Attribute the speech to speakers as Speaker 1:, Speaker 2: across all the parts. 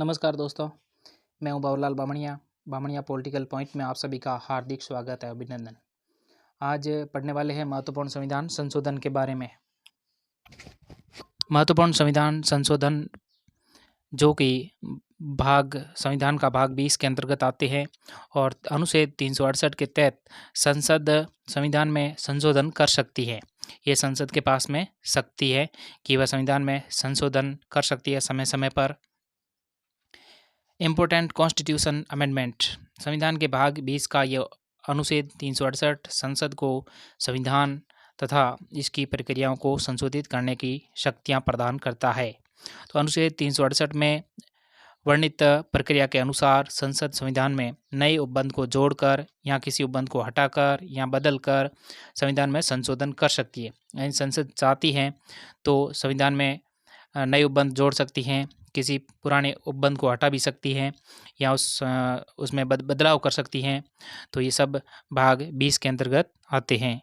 Speaker 1: नमस्कार दोस्तों, मैं हूं बाबूलाल बामणिया। बामणिया पॉलिटिकल पॉइंट में आप सभी का हार्दिक स्वागत है, अभिनंदन। आज पढ़ने वाले हैं महत्वपूर्ण संविधान संशोधन के बारे में। महत्वपूर्ण संविधान संशोधन जो कि संविधान का भाग 20 के अंतर्गत आते हैं और अनुच्छेद 368 के तहत संसद संविधान में संशोधन कर सकती है। ये संसद के पास में शक्ति है कि वह संविधान में संशोधन कर सकती है समय समय पर। इम्पोर्टेंट कॉन्स्टिट्यूशन अमेंडमेंट, संविधान के भाग 20 का ये अनुच्छेद 368 संसद को संविधान तथा इसकी प्रक्रियाओं को संशोधित करने की शक्तियां प्रदान करता है। तो अनुच्छेद 368 में वर्णित प्रक्रिया के अनुसार संसद संविधान में नए उपबंध को जोड़कर या किसी उपबंध को हटाकर या बदलकर संविधान में संशोधन कर सकती है। यानी संसद चाहती है तो संविधान में नए उपबंध जोड़ सकती हैं, किसी पुराने उपबंध को हटा भी सकती हैं या उसमें बदलाव कर सकती हैं। तो ये सब भाग 20 के अंतर्गत आते हैं।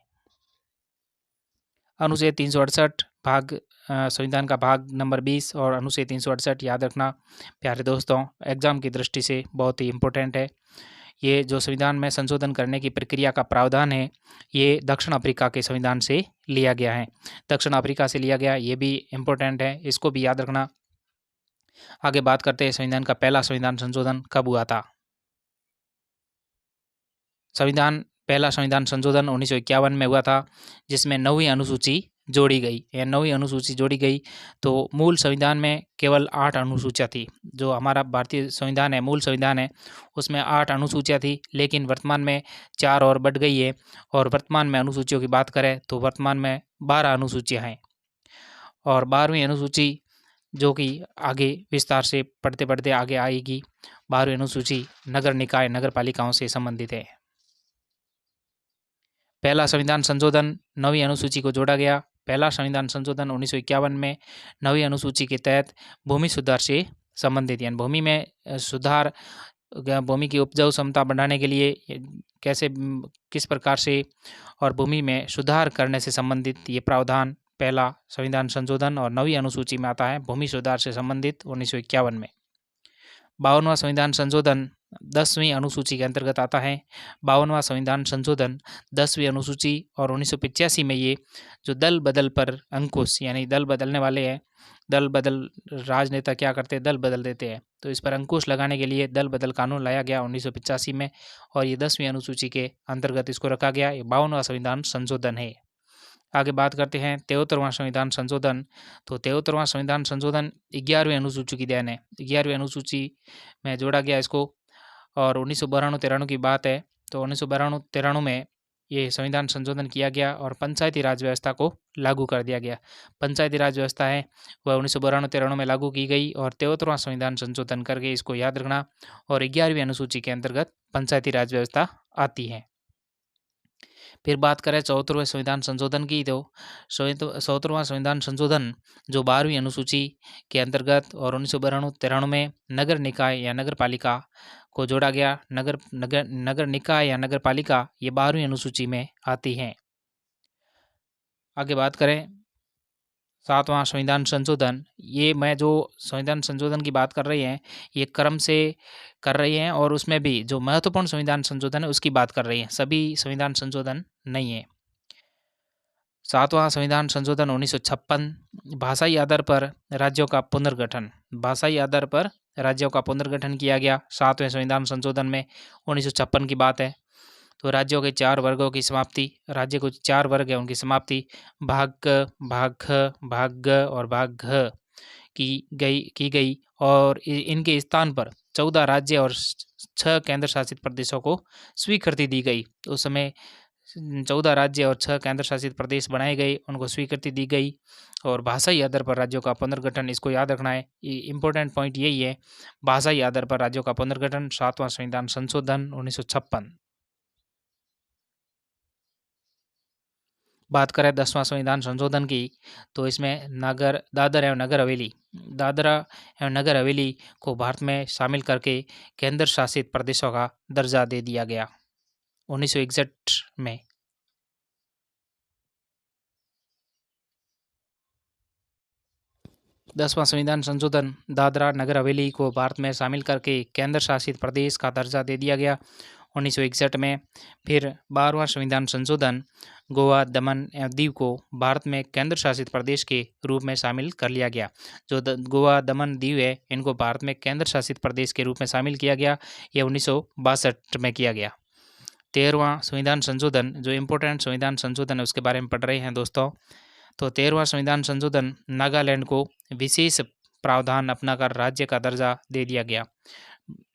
Speaker 1: अनुच्छेद 368 भाग संविधान का भाग नंबर 20 और अनुच्छेद 368 याद रखना प्यारे दोस्तों, एग्जाम की दृष्टि से बहुत ही इम्पोर्टेंट है। ये जो संविधान में संशोधन करने की प्रक्रिया का प्रावधान है, ये दक्षिण अफ्रीका के संविधान से लिया गया है। दक्षिण अफ्रीका से लिया गया, ये भी इम्पोर्टेंट है, इसको भी याद रखना। आगे बात करते हैं संविधान का पहला संविधान संशोधन कब हुआ था। पहला संविधान संशोधन 1951 में हुआ था, जिसमें 9वीं अनुसूची जोड़ी गई। या 9वीं अनुसूची जोड़ी गई तो मूल संविधान में केवल 8 अनुसूचियाँ थी। जो हमारा भारतीय संविधान है, मूल संविधान है, उसमें 8 अनुसूचियाँ थी, लेकिन वर्तमान में 4 और बढ़ गई है। और वर्तमान में अनुसूचियों की बात करें तो वर्तमान में 12 अनुसूचियाँ हैं। और 12वीं अनुसूची जो कि आगे विस्तार से पढ़ते पढ़ते आगे आएगी, 12वीं अनुसूची नगर निकाय नगर पालिकाओं से संबंधित है। पहला संविधान संशोधन 9वीं अनुसूची को जोड़ा गया। पहला संविधान संशोधन 1951 में 9वीं अनुसूची के तहत भूमि सुधार से संबंधित, यानी भूमि में सुधार, भूमि की उपजाऊ क्षमता बढ़ाने के लिए किस प्रकार से और भूमि में सुधार करने से संबंधित ये प्रावधान पहला संविधान संशोधन और 9वीं अनुसूची में आता है, भूमि सुधार से संबंधित 1951 में। 52वां संविधान संशोधन 10वीं अनुसूची के अंतर्गत आता है। 52वां संविधान संशोधन 10वीं अनुसूची और 1985 में ये जो दल बदल पर अंकुश, यानी दल बदलने वाले हैं, दल बदल राजनेता क्या करते हैं, दल बदल देते हैं, तो इस पर अंकुश लगाने के लिए दल बदल कानून लाया गया 1985 में और ये 10वीं अनुसूची के अंतर्गत इसको रखा गया। ये 52वां संविधान संशोधन है। आगे बात करते हैं 73वां संविधान संशोधन। तो 73वां संविधान संशोधन 11वीं अनुसूची की देन है। 11वीं अनुसूची में जोड़ा गया इसको और 1992-93 की बात है, तो 1992-93 में ये संविधान संशोधन किया गया और पंचायती राज व्यवस्था को लागू कर दिया गया। पंचायती राज व्यवस्था है वह 1992-93 में लागू की गई और 73वां संविधान संशोधन करके इसको याद रखना। और 11वीं अनुसूची के अंतर्गत पंचायती राज व्यवस्था आती है। फिर बात करें 74वें संविधान संशोधन की, तो 74वां संविधान संशोधन जो 12वीं अनुसूची के अंतर्गत और 1992-93 में नगर निकाय या नगर पालिका को जोड़ा गया। नगर निकाय या नगर पालिका ये 12वीं अनुसूची में आती हैं। आगे बात करें 7वां संविधान संशोधन, ये मैं जो संविधान संशोधन की बात कर रही हैं ये क्रम से कर रही हैं और उसमें भी जो महत्वपूर्ण संविधान संशोधन है उसकी बात कर रही हैं, सभी संविधान संशोधन नहीं है। 7वां संविधान संशोधन 1956, भाषाई आधार पर राज्यों का पुनर्गठन। भाषाई आधार पर राज्यों का पुनर्गठन किया गया 7वें संविधान संशोधन में, 1956 की बात है। तो राज्यों के 4 वर्गों की समाप्ति, राज्य को 4 वर्ग है उनकी समाप्ति, भाग क, भाग ख, भाग ग और भाग घ की गई और इनके स्थान पर 14 राज्य और 6 केंद्र शासित प्रदेशों को स्वीकृति दी गई। उस समय 14 राज्य और 6 केंद्र शासित प्रदेश बनाए गए, उनको स्वीकृति दी गई। और भाषाई आधार पर राज्यों का पुनर्गठन, इसको याद रखना है, ये इंपॉर्टेंट पॉइंट यही है, भाषाई आधार पर राज्यों का पुनर्गठन, 7वां संविधान संशोधन 1956। बात करें 10वां संविधान संशोधन की, तो इसमें दादरा एवं नगर हवेली को भारत में शामिल करके केंद्र शासित प्रदेशों का दर्जा दे दिया गया 1961 में। 10वां संविधान संशोधन दादरा नगर हवेली को भारत में शामिल करके केंद्र शासित प्रदेश का दर्जा दे दिया गया 1961 में। फिर 12वां संविधान संशोधन गोवा दमन एवं दीव को भारत में केंद्र शासित प्रदेश के रूप में शामिल कर लिया गया। जो गोवा दमन दीव है इनको भारत में केंद्र शासित प्रदेश के रूप में शामिल किया गया, यह 1962 में किया गया। 13वां संविधान संशोधन, जो इम्पोर्टेंट संविधान संशोधन है उसके बारे में पढ़ रहे हैं दोस्तों। तो 13वां संविधान संशोधन नागालैंड को विशेष प्रावधान अपनाकर राज्य का दर्जा दे दिया गया।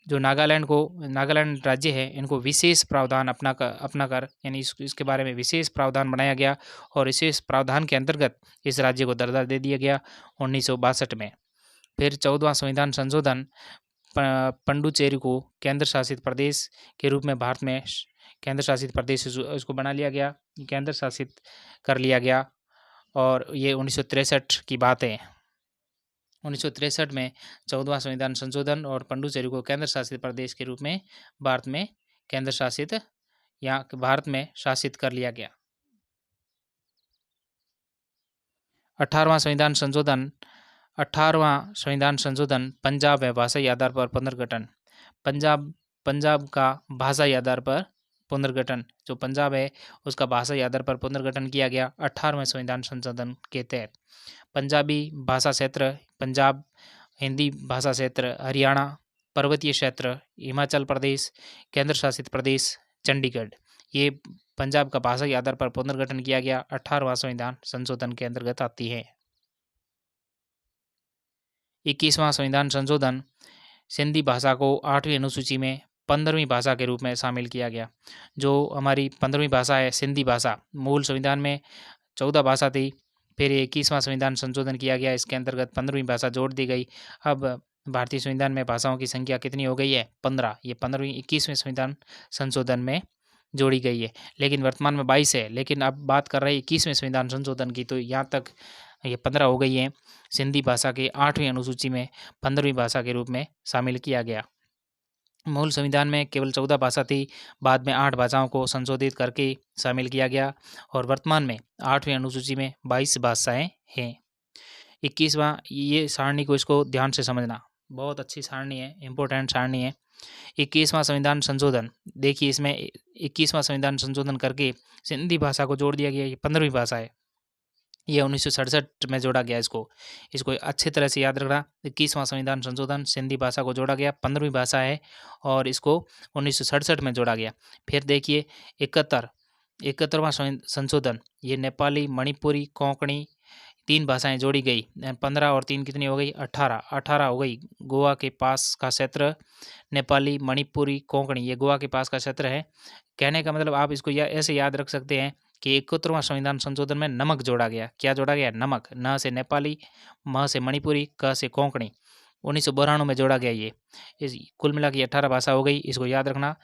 Speaker 1: जो नागालैंड राज्य है इनको विशेष प्रावधान अपनाकर यानी इसके बारे में विशेष प्रावधान बनाया गया और विशेष प्रावधान के अंतर्गत इस राज्य को दर्जा दे दिया गया 1962 में। फिर 14वां संविधान संशोधन पुडुचेरी को केंद्र शासित प्रदेश के रूप में भारत में केंद्र शासित प्रदेश इसको बना लिया गया, केंद्र शासित कर लिया गया और ये 1963 की बात है। 1963 में 14वां संविधान संशोधन और पुडुचेरी को केंद्र शासित प्रदेश के रूप में भारत में केंद्र शासित या भारत में शासित कर लिया गया। 18वां संविधान संशोधन पंजाब व भाषाई आधार पर पुनर्गठन। पंजाब का भाषाई आधार पर पुनर्गठन, जो पंजाब है उसका भाषाई आधार पर पुनर्गठन किया गया 18वें संविधान संशोधन के तहत। पंजाबी भाषा क्षेत्र पंजाब, हिंदी भाषा क्षेत्र हरियाणा, पर्वतीय क्षेत्र हिमाचल प्रदेश, केंद्र शासित प्रदेश चंडीगढ़, ये पंजाब का भाषाई आधार पर पुनर्गठन किया गया 18वां संविधान संशोधन के अंतर्गत आती है। 21वां संविधान संशोधन सिंधी भाषा को 8वीं अनुसूची में 15वीं भाषा के रूप में शामिल किया गया। जो हमारी 15वीं भाषा है सिंधी भाषा, मूल संविधान में 14 भाषा थी, फिर 21वां संविधान संशोधन किया गया, इसके अंतर्गत 15वीं भाषा जोड़ दी गई। अब भारतीय संविधान में भाषाओं की संख्या कितनी हो गई है? 15। ये 15वीं 21वें संविधान संशोधन में जोड़ी गई है, लेकिन वर्तमान में 22 है। लेकिन अब बात कर रहे हैं 21वें संविधान संशोधन की, तो यहाँ तक ये 15 हो गई है। सिंधी भाषा के 8वीं अनुसूची में 15वीं भाषा के रूप में शामिल किया गया। मूल संविधान में केवल 14 भाषा थी, बाद में 8 भाषाओं को संशोधित करके शामिल किया गया और वर्तमान में 8वीं अनुसूची में 22 भाषाएं हैं। 21वां, ये सारणी को इसको ध्यान से समझना, बहुत अच्छी सारणी है, इम्पोर्टेंट सारणी है। 21वां संविधान संशोधन, देखिए इसमें 21वां संविधान संशोधन करके सिंधी भाषा को जोड़ दिया गया, ये 15वीं भाषा है, ये 1967 में जोड़ा गया। इसको अच्छी तरह से याद रखना। 21वां संविधान संशोधन सिंधी भाषा को जोड़ा गया, 15वीं भाषा है और इसको 1967 में जोड़ा गया। फिर देखिए 71वां संशोधन, ये नेपाली, मणिपुरी, कोंकणी 3 भाषाएं जोड़ी गई। 15 और 3 कितनी हो गई? 18 हो गई। गोवा के पास का क्षेत्र नेपाली, मणिपुरी, कोंकणी, ये गोवा के पास का क्षेत्र है। कहने का मतलब आप इसको ऐसे याद रख सकते हैं कि 71वां संविधान संशोधन में नमक जोड़ा गया। क्या जोड़ा गया? नमक। न से नेपाली, म से मणिपुरी, क से कोंकणी, 1992 में जोड़ा गया। ये कुल मिला के 18 भाषा हो गई, इसको याद रखना।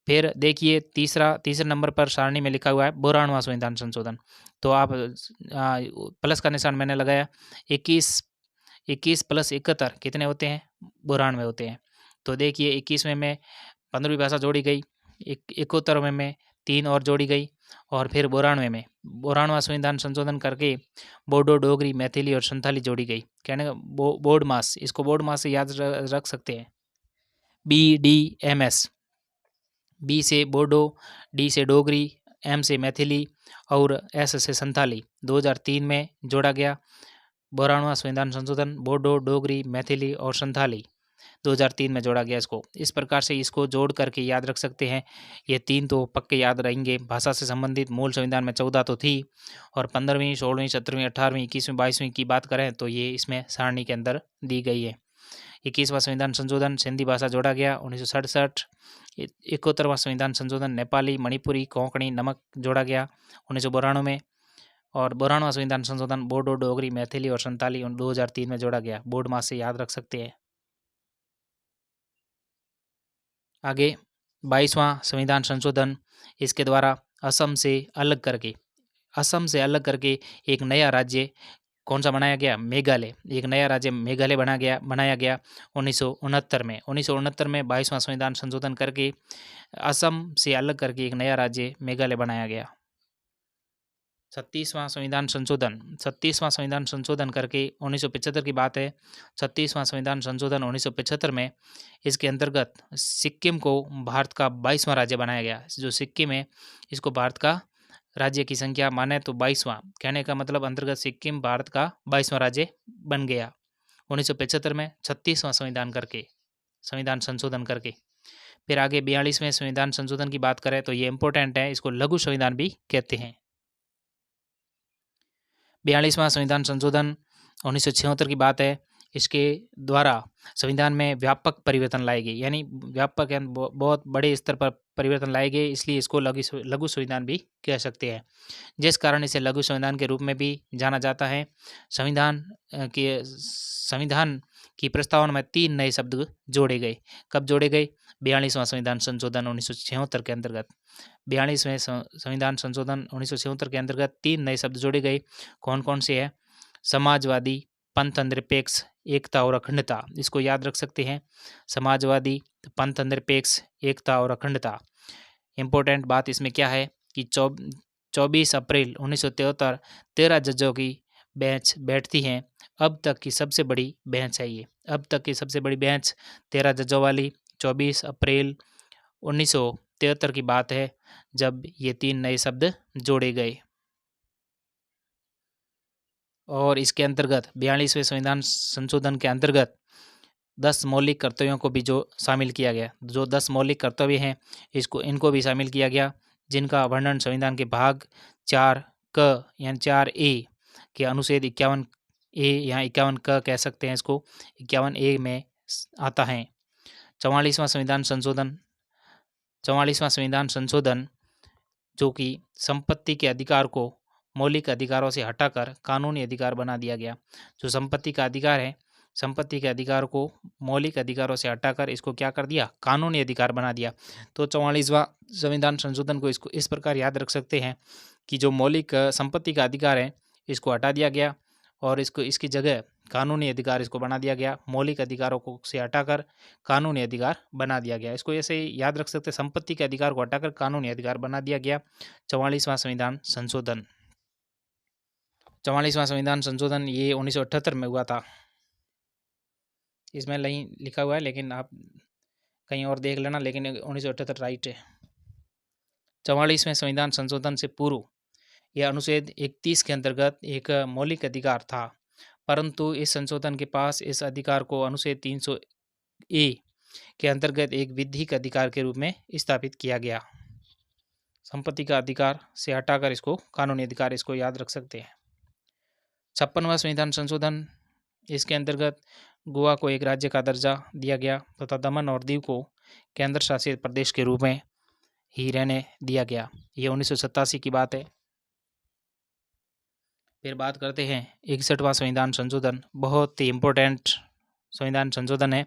Speaker 1: फिर देखिए तीसरे नंबर पर सारणी में लिखा हुआ है 92वां संविधान संशोधन, तो आप प्लस का निशान मैंने लगाया। 21 प्लस 71 कितने होते हैं? 92 होते हैं। तो देखिए 21वें में 15वीं भाषा जोड़ी गई, 71वें में 3 और जोड़ी गई और फिर 92वां संविधान संशोधन करके बोडो, डोगरी, मैथिली और संथाली जोड़ी गई। कहने का बोर्ड मास, इसको बोर्ड मास से याद रख सकते हैं। BDMS, बी से बोडो, डी से डोगरी, एम से मैथिली और एस से संथाली 2003 में जोड़ा गया। 92वां संविधान संशोधन बोडो, डोगरी, मैथिली और संथाली 2003 में जोड़ा गया। इसको इस प्रकार से इसको जोड़ करके याद रख सकते हैं। ये 3 तो पक्के याद रहेंगे। भाषा से संबंधित मूल संविधान में 14 तो थी और 15वीं, 16वीं, 17वीं, 18वीं, 21वीं, 22वीं की बात करें तो ये इसमें सारणी के अंदर दी गई है। 21वां संविधान संशोधन सिंधी भाषा जोड़ा गया 1967। 71वां संविधान संशोधन नेपाली, मणिपुरी, कोंकणी, नमक जोड़ा गया 1992 में और 92वां संविधान संशोधन बोडो, डोगरी, मैथिली और संथाली 2003 में जोड़ा गया। बोर्ड मास से याद रख सकते हैं। आगे 22वां संविधान संशोधन, इसके द्वारा असम से अलग करके एक नया राज्य कौन सा बनाया गया? मेघालय। एक नया राज्य मेघालय बनाया गया 1969 में। 1969 में 22वां संविधान संशोधन करके असम से अलग करके एक नया राज्य मेघालय बनाया गया। 36वां संविधान संशोधन करके 1975 की बात है। 36वां संविधान संशोधन 1975 में इसके अंतर्गत सिक्किम को भारत का 22वां राज्य बनाया गया। जो सिक्किम है इसको भारत का राज्य की संख्या माने तो 22वां, कहने का मतलब अंतर्गत सिक्किम भारत का 22वां राज्य बन गया 1975 में 36वां संविधान संशोधन करके। फिर आगे 42वें संविधान संशोधन की बात करें तो ये इंपॉर्टेंट है, इसको लघु संविधान भी कहते हैं। 42वां संविधान संशोधन 1976 की बात है। इसके द्वारा संविधान में व्यापक परिवर्तन लाए गए, यानी व्यापक यानी बहुत बड़े स्तर पर परिवर्तन लाए गए, इसलिए इसको लघु संविधान भी कह सकते हैं, जिस कारण इसे लघु संविधान के रूप में भी जाना जाता है। संविधान की प्रस्तावना में 3 नए शब्द जोड़े गए। कब जोड़े गए? 42वां संविधान संशोधन 1976 के अंतर्गत। 42वें संविधान संशोधन 1976 के अंतर्गत 3 नए शब्द जोड़े गए। कौन कौन से हैं? समाजवादी, पंथनिरपेक्ष, एकता और अखंडता। इसको याद रख सकते हैं, समाजवादी, पंथनिरपेक्ष, एकता और अखंडता। इम्पोर्टेंट बात इसमें क्या है कि 24 अप्रैल 1973 13 जजों की बेंच बैठती हैं। अब तक की सबसे बड़ी बेंच है ये। अब तक की सबसे बड़ी बेंच 13 जजों वाली 24 अप्रैल 1973 की बात है, जब ये 3 नए शब्द जोड़े गए। और इसके अंतर्गत 42वें संविधान संशोधन के अंतर्गत 10 मौलिक कर्तव्यों को भी जो शामिल किया गया। जो 10 मौलिक कर्तव्य हैं इनको भी शामिल किया गया, जिनका वर्णन संविधान के भाग 4 क यानी 4A के अनुच्छेद 51A या 51 क कह सकते हैं, इसको 51A में आता है। 44वां संविधान संशोधन जो कि संपत्ति के अधिकार को मौलिक अधिकारों से हटाकर कानूनी अधिकार बना दिया गया। जो संपत्ति का अधिकार है, संपत्ति के अधिकार को मौलिक अधिकारों से हटाकर इसको क्या कर दिया? कानूनी अधिकार बना दिया। तो 44वां संविधान संशोधन को इसको इस प्रकार याद रख सकते हैं कि जो मौलिक संपत्ति का अधिकार है इसको हटा दिया गया और इसकी जगह कानूनी अधिकार इसको बना दिया गया। मौलिक अधिकारों को से हटाकर कानूनी अधिकार बना दिया गया। इसको ऐसे याद रख सकते हैं, संपत्ति के अधिकार को हटाकर कानूनी अधिकार बना दिया गया। 44वां संविधान संशोधन 44वां संविधान संशोधन ये 1978 में हुआ था। इसमें नहीं लिखा हुआ है लेकिन आप कहीं और देख लेना, लेकिन 1978 राइट है। 44वें संविधान संशोधन से पूर्व यह अनुच्छेद 31 के अंतर्गत एक मौलिक अधिकार था, परंतु इस संशोधन के पास इस अधिकार को अनुच्छेद 300A के अंतर्गत एक विधिक अधिकार के रूप में स्थापित किया गया। संपत्ति का अधिकार से हटाकर इसको कानूनी अधिकार, इसको याद रख सकते हैं। 56वां संविधान संशोधन, इसके अंतर्गत गोवा को एक राज्य का दर्जा दिया गया तथा दमन और दीव को केंद्र शासित प्रदेश के रूप में ही रहने दिया गया। ये 1987 की बात है। फिर बात करते हैं 61वां संविधान संशोधन। बहुत ही इम्पोर्टेंट संविधान संशोधन है।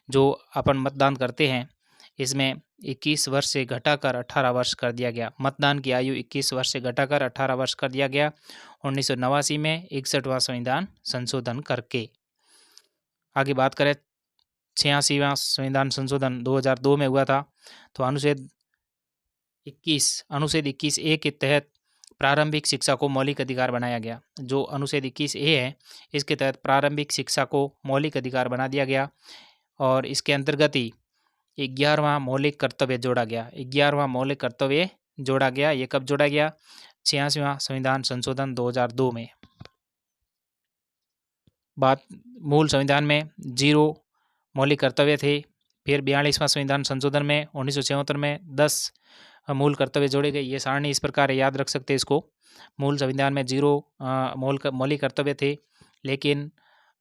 Speaker 1: जो अपन मतदान करते हैं इसमें 21 वर्ष से घटाकर 18 वर्ष कर दिया गया। मतदान की आयु 21 वर्ष से घटाकर 18 वर्ष कर दिया गया 1989 में 61वां संविधान संशोधन करके। आगे बात करें 86वां संविधान संशोधन 2002 में हुआ था। तो अनुच्छेद 21A के तहत प्रारंभिक शिक्षा को मौलिक अधिकार बनाया गया। जो अनुच्छेद 21A है इसके तहत प्रारंभिक शिक्षा को मौलिक अधिकार बना दिया गया और इसके अंतर्गत ही 11वां मौलिक कर्तव्य जोड़ा गया। 11वां मौलिक कर्तव्य जोड़ा गया। ये कब जोड़ा गया? 86वां संविधान संशोधन 2002 में। मूल संविधान में 0 मौलिक कर्तव्य थे। फिर 42वां संविधान संशोधन में 1976 में 10 मूल कर्तव्य जोड़े गए। ये सारणी इस प्रकार है, याद रख सकते हैं इसको। मूल संविधान में 0 मौलिक कर्तव्य थे, लेकिन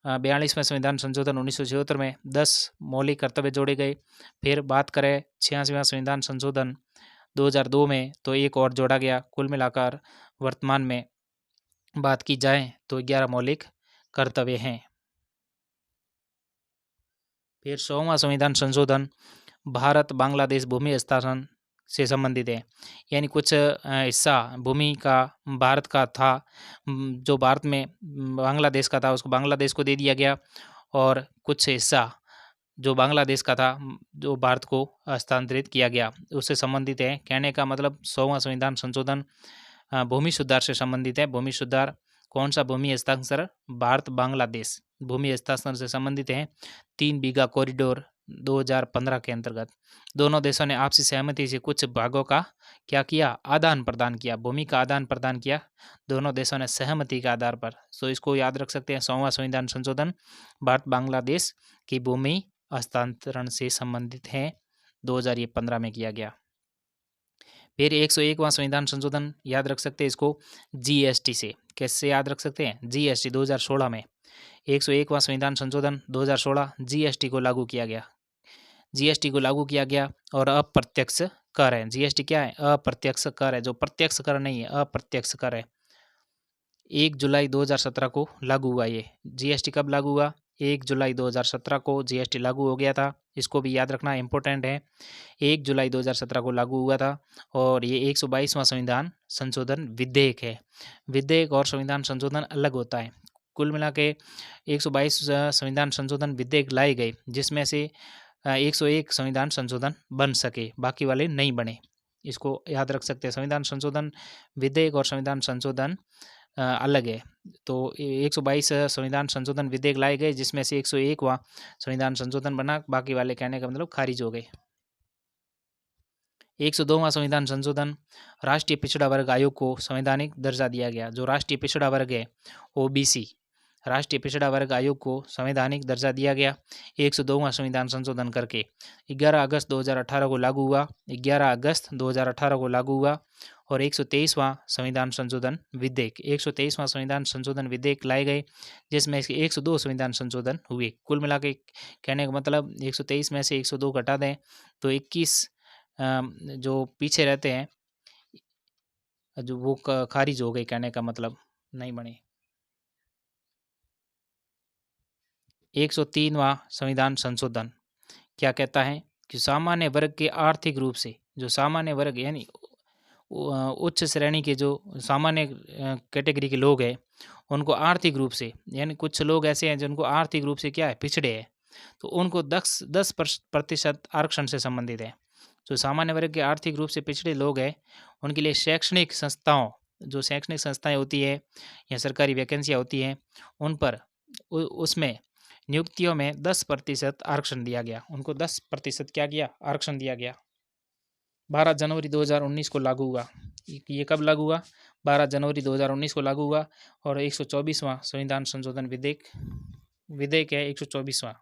Speaker 1: 42वें संविधान संशोधन 1976 में 10 मौलिक कर्तव्य जोड़े गए। फिर बात करें 86वां संविधान संशोधन 2002 में तो एक और जोड़ा गया। कुल मिलाकर वर्तमान में बात की जाए तो 11 मौलिक कर्तव्य हैं। फिर 100वां संविधान संशोधन भारत बांग्लादेश भूमि हस्तांतरण से संबंधित है, यानी कुछ हिस्सा भूमि का भारत का था, जो भारत में बांग्लादेश का था उसको बांग्लादेश को दे दिया गया, और कुछ हिस्सा जो बांग्लादेश का था जो भारत को हस्तांतरित किया गया, उससे संबंधित है। कहने का मतलब 100वां संविधान संशोधन भूमि सुधार से संबंधित है। भूमि सुधार कौन सा भूमि हस्तांतरण? भारत बांग्लादेश भूमि हस्तांतरण से संबंधित है। 3 बीघा कॉरिडोर 2015 के अंतर्गत दोनों देशों ने आपसी सहमति से कुछ भागों का क्या किया? आदान प्रदान किया। भूमि का आदान प्रदान किया दोनों देशों ने सहमति के आधार पर। तो इसको याद रख सकते हैं। 100वां संविधान संशोधन भारत बांग्लादेश की भूमि हस्तांतरण से संबंधित है, 2015 में किया गया। फिर 101वां संविधान संशोधन याद रख सकते हैं इसको जीएसटी से। कैसे याद रख सकते हैं? जीएसटी 2016 में 101वां संविधान संशोधन 2016 जीएसटी को लागू किया गया। जीएसटी को लागू किया गया और अप्रत्यक्ष कर है। जीएसटी क्या है? अप्रत्यक्ष कर है, जो प्रत्यक्ष कर नहीं है, अप्रत्यक्ष कर है। 1 जुलाई 2017 को लागू हुआ। ये जीएसटी कब लागू हुआ? 1 जुलाई 2017 को जीएसटी लागू हो गया था। इसको भी याद रखना इम्पोर्टेंट है। 1 जुलाई 2017 को लागू हुआ था और ये 122वां संविधान संशोधन विधेयक है। विधेयक और संविधान संशोधन अलग होता है। कुल मिला के 122 संविधान संशोधन विधेयक लाए गए, जिसमें से 101 संविधान संशोधन बन सके, बाकी वाले नहीं बने। इसको याद रख सकते हैं। संविधान संशोधन विधेयक और संविधान संशोधन अलग है। तो 122 संविधान संशोधन विधेयक लाए गए, जिसमें से 101वां संविधान संशोधन बना, बाकी वाले कहने का मतलब खारिज हो गए। 102वां संविधान संशोधन राष्ट्रीय पिछड़ा वर्ग आयोग को संवैधानिक दर्जा दिया गया। जो राष्ट्रीय पिछड़ा वर्ग है ओबीसी, राष्ट्रीय पिछड़ा वर्ग आयोग को संवैधानिक दर्जा दिया गया 102वां संविधान संशोधन करके। 11 अगस्त 2018 को लागू हुआ। 11 अगस्त 2018 को लागू हुआ। और 123वां संविधान संशोधन विधेयक, 123वां संविधान संशोधन विधेयक लाए गए, जिसमें 102 संविधान संशोधन हुए। कुल मिला के कहने का मतलब 123 में से 102 घटा दें तो 21 जो पीछे रहते हैं जो वो खारिज हो गए, कहने का मतलब नहीं बने। 103वां संविधान संशोधन क्या कहता है कि सामान्य वर्ग के आर्थिक रूप से, जो सामान्य वर्ग यानी उच्च श्रेणी के जो सामान्य कैटेगरी के लोग हैं, उनको आर्थिक रूप से, यानी कुछ लोग ऐसे हैं जिनको आर्थिक रूप से क्या है, पिछड़े हैं, तो उनको 10% आरक्षण से संबंधित है। जो सामान्य वर्ग के आर्थिक रूप से पिछड़े लोग हैं उनके लिए शैक्षणिक संस्थाओं, जो शैक्षणिक संस्थाएं होती है या सरकारी वैकेंसियाँ होती हैं, उन पर उसमें नियुक्तियों में 10% आरक्षण दिया गया। उनको 10% क्या किया? आरक्षण दिया गया। 12 जनवरी 2019 को लागू हुआ। ये कब लागू हुआ? 12 जनवरी 2019 को लागू हुआ। और 124वां संविधान संशोधन विधेयक है 124वां,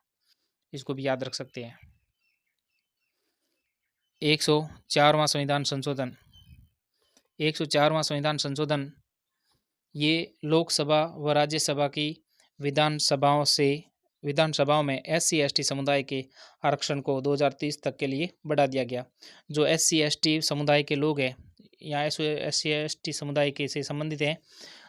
Speaker 1: इसको भी याद रख सकते हैं। 104वां संविधान संशोधन, 104वां संविधान संशोधन ये लोकसभा व राज्यसभा की विधानसभाओं में SC/ST समुदाय के आरक्षण को 2030 तक के लिए बढ़ा दिया गया। जो SC/ST समुदाय के लोग हैं या SC/ST समुदाय के से संबंधित हैं,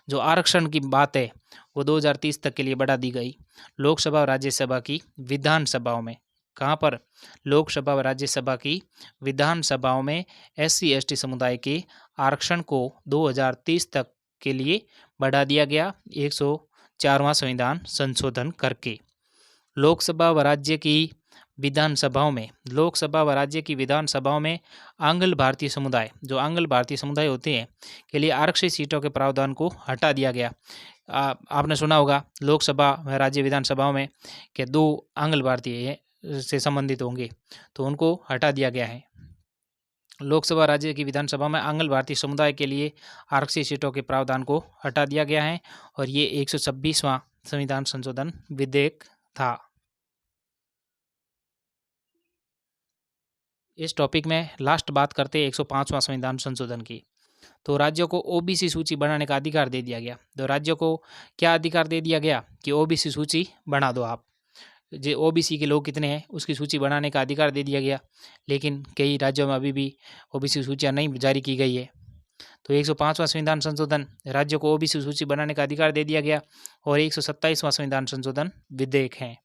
Speaker 1: जो आरक्षण की बात है वो 2030 तक के लिए बढ़ा दी गई। लोकसभा और राज्यसभा की विधानसभाओं में, कहाँ पर? लोकसभा और राज्यसभा की विधानसभाओं में SC/ST समुदाय के आरक्षण को 2030 तक के लिए बढ़ा दिया गया 104वां संविधान संशोधन करके। लोकसभा व राज्य की विधानसभाओं में आंग्ल भारतीय समुदाय, जो आंग्ल भारतीय समुदाय होते हैं के लिए आरक्षित सीटों के प्रावधान को हटा दिया गया। आपने सुना होगा लोकसभा व राज्य विधानसभाओं में कि 2 आंग्ल भारतीय से संबंधित होंगे, तो उनको हटा दिया गया है। लोकसभा राज्य की विधानसभा में आंग्ल भारतीय समुदाय के लिए आरक्षित सीटों के प्रावधान को हटा दिया गया है और ये 126वां संविधान संशोधन विधेयक था। इस टॉपिक में लास्ट बात करते हैं 105वां संविधान संशोधन की। तो राज्यों को ओबीसी सूची बनाने का अधिकार दे दिया गया। तो राज्यों को क्या अधिकार दे दिया गया कि ओबीसी सूची बना दो आप, जो ओबीसी के लोग कितने हैं उसकी सूची बनाने का अधिकार दे दिया गया। लेकिन कई राज्यों में अभी भी ओबीसी सूचियाँ नहीं जारी की गई है। तो 105वां संविधान संशोधन राज्यों को ओबीसी सूची बनाने का अधिकार दे दिया गया और 127वां संविधान संशोधन विधेयक है।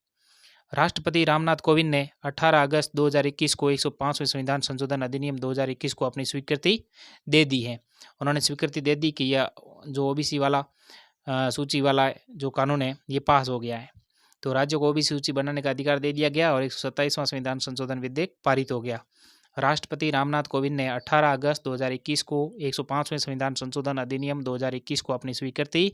Speaker 1: राष्ट्रपति रामनाथ कोविंद ने 18 अगस्त 2021 को 105वें संविधान संशोधन अधिनियम 2021 को अपनी स्वीकृति दे दी है। उन्होंने स्वीकृति दे दी कि यह जो ओबीसी वाला सूची वाला जो कानून है ये पास हो गया है। तो राज्यों को ओबीसी सूची बनाने का अधिकार दे दिया गया और 127वां संविधान संशोधन विधेयक पारित हो गया। राष्ट्रपति रामनाथ कोविंद ने 18 अगस्त 2021 को 105वें संविधान संशोधन अधिनियम 2021 को अपनी स्वीकृति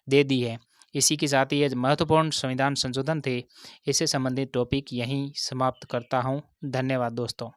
Speaker 1: दे दी है। इसी के साथ ही ये महत्वपूर्ण संविधान संशोधन थे। इससे संबंधित टॉपिक यहीं समाप्त करता हूँ। धन्यवाद दोस्तों।